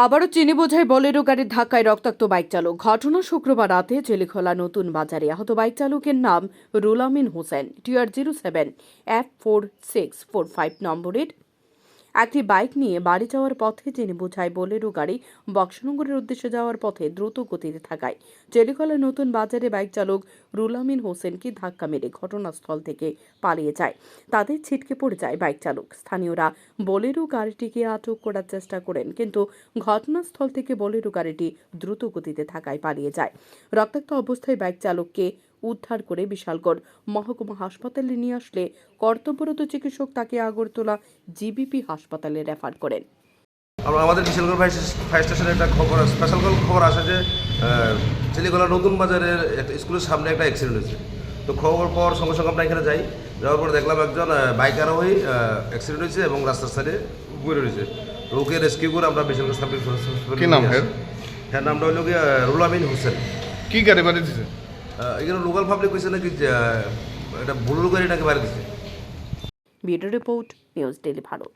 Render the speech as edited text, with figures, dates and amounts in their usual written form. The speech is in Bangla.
আবারও চিনি বোঝাই বোলেরো গাড়ির ধাক্কায় রক্তাক্ত বাইক চালক। ঘটনা শুক্রবার রাতে জেলিখোলা নতুন বাজারে। আহত বাইক চালকের নাম রুল আমিন হোসেন। TR07F4645 নম্বরের একটি বাইক নিয়ে বাড়ি যাওয়ার পথে চিনি বোঝাই বোলেরো গাড়ি বক্সনগরের উদ্দেশ্যে যাওয়ার পথে দ্রুত গতিতে থাকায় জেলিখোলা নতুন বাজারে বাইক চালক রুল আমিন হোসেনকে ধাক্কা মেরে ঘটনাস্থল থেকে পালিয়ে যায়। তাদের ছিটকে পড়ে যায় বাইক চালক। স্থানীয়রা বোলেরো গাড়িটিকে আটক করার চেষ্টা করেন, কিন্তু ঘটনাস্থল থেকে বোলেরো গাড়িটি দ্রুত গতিতে থাকায় পালিয়ে যায়। রক্তাক্ত অবস্থায় বাইক চালককে উদ্ধার করে বিশালগড় মহকুমা হাসপাতালে নিয়ে আসলে কর্তব্যরত চিকিৎসক তাকে আগরতলা জিবিপি হাসপাতালে রেফার করেন। আমাদের বিশালগড় ফায়ার স্টেশনে একটা স্পেশাল খবর আসে যে চিলিগোলা নতুন বাজারের একটা স্কুলের সামনে একটা অ্যাক্সিডেন্ট হয়েছে। তো খবর পর সঙ্গে সঙ্গে আমরা এখানে যাই। যাওয়ার পর দেখলাম একজন বাইক আরোহী অ্যাক্সিডেন্ট হয়েছে এবং রাস্তার সাইডে পড়ে রয়েছে। তো ওকে রেস্কিউ করে আমরা বিশালগড় সাব কি নাম হ্যাঁ, নামটা হলো গিয়ে রুল আমিন হোসেন। কি গাড়ি বাড়ি দিছে? এখানে লোকাল পাবলিক হয়েছে নাকি এটা বুলুর গাড়ি নাকি বাড়ি দিচ্ছে। Bureau report, news daily Bharat.